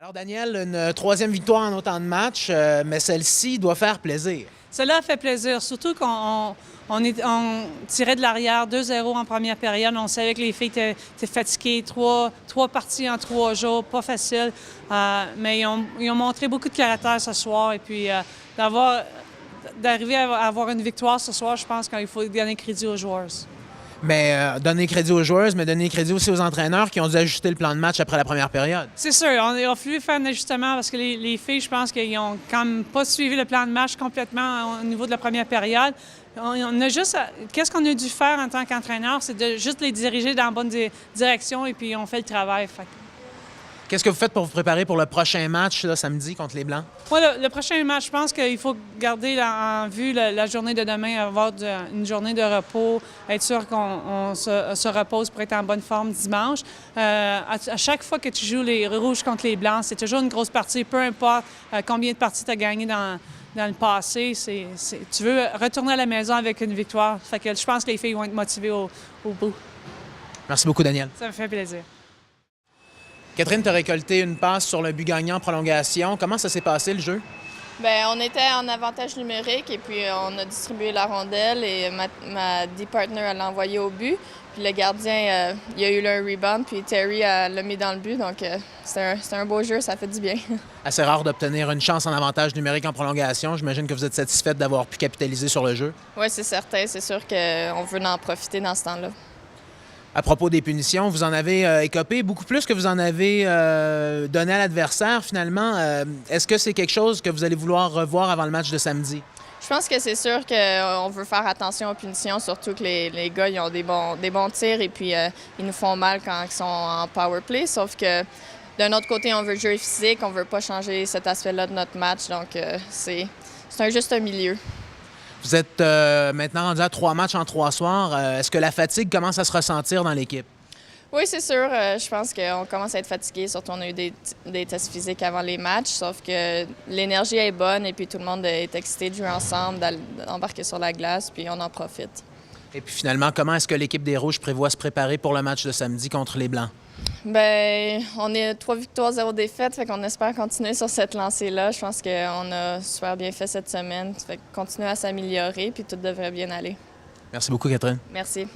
Alors Daniel, une troisième victoire en autant de matchs, mais celle-ci doit faire plaisir. Cela fait plaisir, surtout on tirait de l'arrière 2-0 en première période. On savait que les filles étaient fatiguées, trois parties en 3 jours, pas facile. Mais ils ont montré beaucoup de caractère ce soir. Et puis d'arriver à avoir une victoire ce soir, je pense qu'il faut donner crédit aux joueurs. Mais donner crédit aux joueuses, mais donner crédit aussi aux entraîneurs qui ont dû ajuster le plan de match après la première période. C'est sûr, il a fallu faire un ajustement parce que les filles, je pense qu'ils n'ont quand même pas suivi le plan de match complètement au niveau de la première période. On a juste, qu'est-ce qu'on a dû faire en tant qu'entraîneur, c'est de juste les diriger dans la bonne direction et puis on fait le travail. Qu'est-ce que vous faites pour vous préparer pour le prochain match là, samedi contre les Blancs? Oui, le prochain match, je pense qu'il faut garder en vue la journée de demain, avoir une journée de repos, être sûr qu'on se repose pour être en bonne forme dimanche. À chaque fois que tu joues les rouges contre les Blancs, c'est toujours une grosse partie, peu importe combien de parties tu as gagné dans le passé. Tu veux retourner à la maison avec une victoire. Fait que je pense que les filles vont être motivées au bout. Merci beaucoup, Daniel. Ça me fait plaisir. Catherine, tu as récolté une passe sur le but gagnant en prolongation. Comment ça s'est passé, le jeu? Bien, on était en avantage numérique et puis on a distribué la rondelle et ma D-partner l'a envoyé au but. Puis le gardien, il a eu un rebound, puis Terry l'a mis dans le but. Donc, c'est un beau jeu, ça fait du bien. Assez rare d'obtenir une chance en avantage numérique en prolongation. J'imagine que vous êtes satisfaite d'avoir pu capitaliser sur le jeu. Oui, c'est certain. C'est sûr qu'on veut en profiter dans ce temps-là. À propos des punitions, vous en avez écopé beaucoup plus que vous en avez donné à l'adversaire, finalement. Est-ce que c'est quelque chose que vous allez vouloir revoir avant le match de samedi? Je pense que c'est sûr qu'on veut faire attention aux punitions, surtout que les gars ils ont des bons tirs et puis ils nous font mal quand ils sont en power play. Sauf que d'un autre côté, on veut jouer physique, on veut pas changer cet aspect-là de notre match. Donc, c'est un juste un milieu. Vous êtes maintenant rendu à 3 matchs en 3 soirs. Est-ce que la fatigue commence à se ressentir dans l'équipe? Oui, c'est sûr. Je pense qu'on commence à être fatigué. Surtout, on a eu des tests physiques avant les matchs. Sauf que l'énergie est bonne et puis tout le monde est excité de jouer ensemble, d'embarquer sur la glace, puis on en profite. Et puis finalement, comment est-ce que l'équipe des Rouges prévoit se préparer pour le match de samedi contre les Blancs? Bien, on est 3 victoires, 0 défaites, fait qu'on espère continuer sur cette lancée-là. Je pense qu'on a super bien fait cette semaine. Fait continuer à s'améliorer, puis tout devrait bien aller. Merci beaucoup, Catherine. Merci.